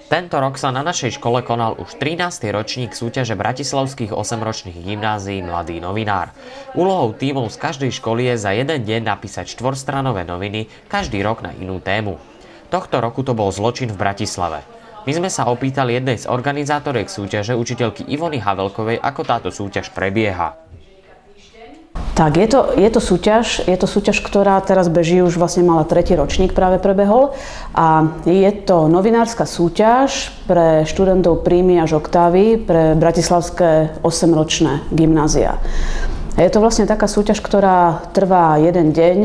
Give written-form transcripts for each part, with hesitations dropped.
Tento rok sa na našej škole konal už 13. ročník súťaže bratislavských 8-ročných gymnázií Mladý novinár. Úlohou tímov z každej školy je za jeden deň napísať 4-stranové noviny, každý rok na inú tému. Tohto roku to bol zločin v Bratislave. My sme sa opýtali jednej z organizátoriek súťaže, učiteľky Ivony Havelkovej, ako táto súťaž prebieha. Tak, je to súťaž, ktorá teraz beží, už vlastne mala 3. ročník práve prebehol a je to novinárska súťaž pre študentov Prímy až Oktávy pre bratislavské 8-ročné gymnázia. Je to vlastne taká súťaž, ktorá trvá jeden deň.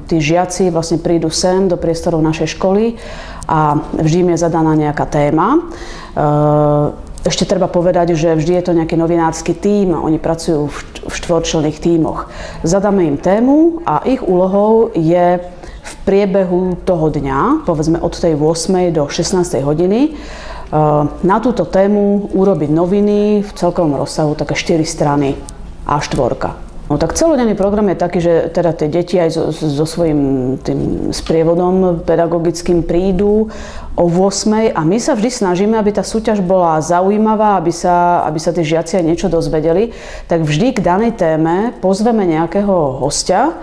Tí žiaci vlastne prídu sem do priestorov našej školy a vždy im je zadaná nejaká téma. Ešte treba povedať, že vždy je to nejaký novinársky tím, oni pracujú v štvorčlenných tímoch. Zadáme im tému a ich úlohou je v priebehu toho dňa, povedzme od tej 8. do 16. hodiny, na túto tému urobiť noviny v celkovom rozsahu také 4 strany A4. No tak celodenný program je taký, že teda tie deti aj so svojím tým sprievodom pedagogickým prídu o 8. a my sa vždy snažíme, aby tá súťaž bola zaujímavá, aby sa tí žiaci aj niečo dozvedeli, tak vždy k danej téme pozveme nejakého hostia,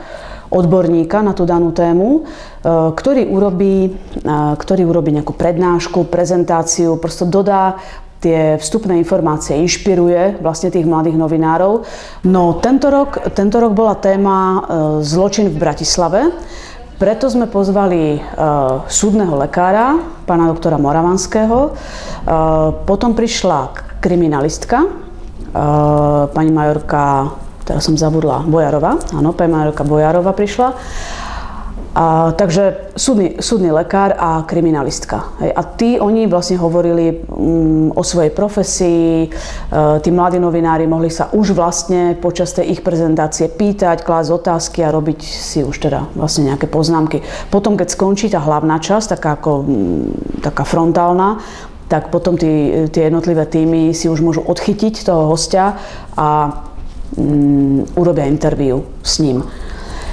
odborníka na tú danú tému, ktorý urobí nejakú prednášku, prezentáciu, prosto dodá tie vstupné informácie, inšpiruje vlastne tých mladých novinárov. No tento rok bola téma zločin v Bratislave, preto sme pozvali súdneho lekára, pána doktora Moravanského, potom prišla kriminalistka, pani majorka, teraz som zabudla, Bojarová, áno, pani majorka Bojarová prišla. Takže súdny lekár a kriminalistka. A oni vlastne hovorili o svojej profesii, tí mladí novinári mohli sa už vlastne počas tej ich prezentácie pýtať, klásť otázky a robiť si už teda vlastne nejaké poznámky. Potom, keď skončí tá hlavná časť, taká frontálna, tak potom tie jednotlivé týmy si už môžu odchytiť toho hostia a urobia interviu s ním.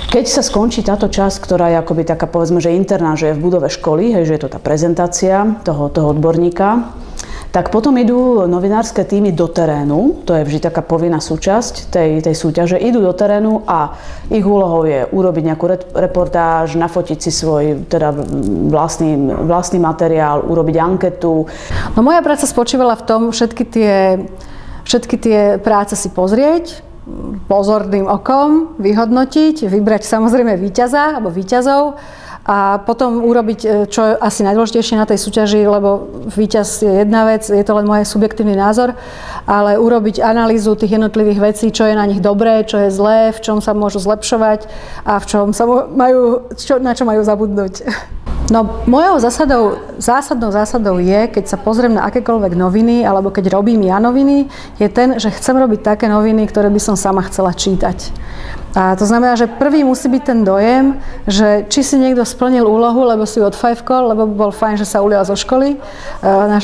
Keď sa skončí táto časť, ktorá je akoby taká, povedzme, že interná, že je v budove školy, že je to tá prezentácia toho odborníka, tak potom idú novinárske týmy do terénu, to je vždy taká povinná súčasť tej súťaže, idú do terénu a ich úlohou je urobiť nejakú reportáž, nafotiť si svoj teda vlastný materiál, urobiť anketu. No moja práca spočívala v tom všetky tie práce si pozrieť, pozorným okom, vyhodnotiť, vybrať samozrejme víťaza alebo víťazov a potom urobiť, čo je asi najdôležitejšie na tej súťaži, lebo víťaz je jedna vec, je to len môj subjektívny názor, ale urobiť analýzu tých jednotlivých vecí, čo je na nich dobré, čo je zlé, v čom sa môžu zlepšovať a v čom sa na čo majú zabudnúť. No, mojou zásadnou zásadou je, keď sa pozriem na akékoľvek noviny, alebo keď robím ja noviny, je ten, že chcem robiť také noviny, ktoré by som sama chcela čítať. A to znamená, že prvý musí byť ten dojem, že či si niekto splnil úlohu, lebo si ju odfajfkol, lebo bol fajn, že sa ulial zo školy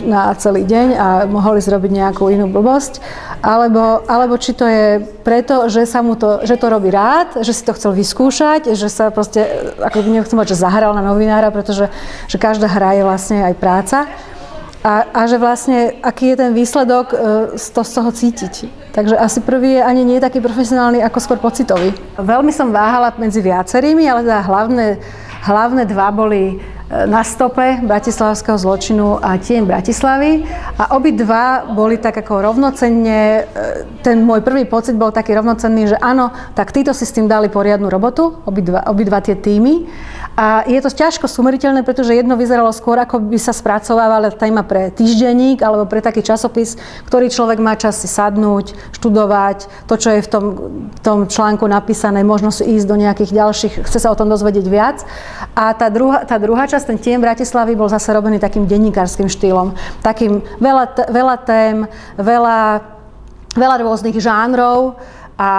na celý deň a mohli zrobiť nejakú inú blbosť, alebo či to je preto, že to robí rád, že si to chcel vyskúšať, že sa proste, ako nechcem povedať, že zahral na novinára, pretože že každá hra je vlastne aj práca. A že vlastne, aký je ten výsledok, z toho cítiť. Takže asi prvý je ani nie taký profesionálny, ako skôr pocitový. Veľmi som váhala medzi viacerými, ale teda hlavné dva boli Na stope bratislavského zločinu a Tieň Bratislavy. A obidva boli tak ako rovnocenne, ten môj prvý pocit bol taký rovnocenný, že áno, tak títo si s tým dali poriadnu robotu, obidva tie týmy. A je to ťažko sumeriteľné, pretože jedno vyzeralo skôr, ako by sa spracovávala téma pre týždenník alebo pre taký časopis, ktorý človek má čas si sadnúť, študovať, to, čo je v tom článku napísané, možno si ísť do nejakých ďalších, chce sa o tom dozvedieť viac. A tá druhá časť, ten Tieň Bratislavy, bol zase robený takým denníkarským štýlom. Takým veľa tém, veľa rôznych žánrov a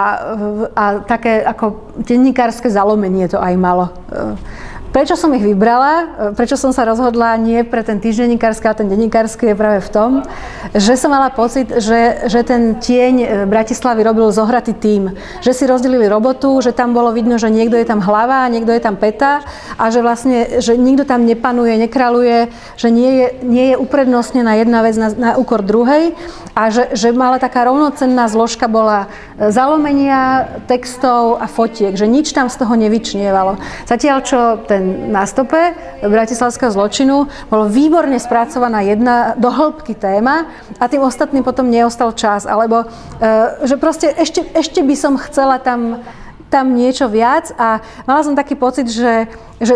také ako denníkarské zalomenie to aj malo. prečo som ich vybrala, prečo som sa rozhodla nie pre ten týždenníkarsky, ale ten denníkarsky je práve v tom, že som mala pocit, že ten tieň Bratislavy robil zohratý tím. Že si rozdelili robotu, že tam bolo vidno, že niekto je tam hlava, niekto je tam peta a že vlastne, že nikto tam nepanuje, nekraluje, že nie je uprednostnená jedna vec na úkor druhej a že mala taká rovnocenná zložka bola zalomenia, textov a fotiek, že nič tam z toho nevyčnievalo. Zatiaľ, čo ten na stope bratislavského zločinu bolo výborne spracovaná jedna do hĺbky téma a tým ostatným potom neostal čas, alebo že proste ešte by som chcela tam niečo viac a mala som taký pocit, že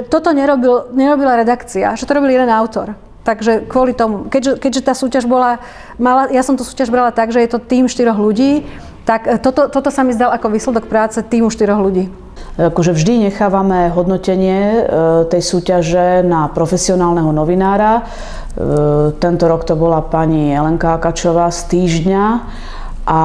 toto nerobila redakcia, že to robil jeden autor. Takže kvôli tomu, keďže tá súťaž ja som tú súťaž brala tak, že je to tím 4 ľudí, tak toto sa mi zdal ako výsledok práce tímu 4 ľudí. Akože vždy nechávame hodnotenie tej súťaže na profesionálneho novinára. Tento rok to bola pani Elenka Akačová z Týždňa a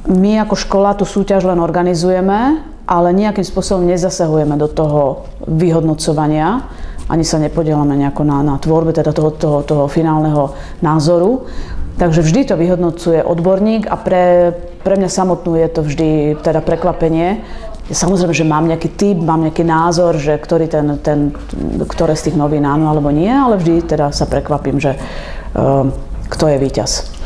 my ako škola tú súťaž len organizujeme, ale nejakým spôsobom nezasahujeme do toho vyhodnocovania, ani sa nepodielame nejako na tvorbe teda toho finálneho názoru. Takže vždy to vyhodnocuje odborník a pre mňa samotnú je to vždy teda prekvapenie. Samozrejme, že mám nejaký tip, mám nejaký názor, že ktoré z tých novín áno alebo nie, ale vždy teda sa prekvapím, že kto je víťaz.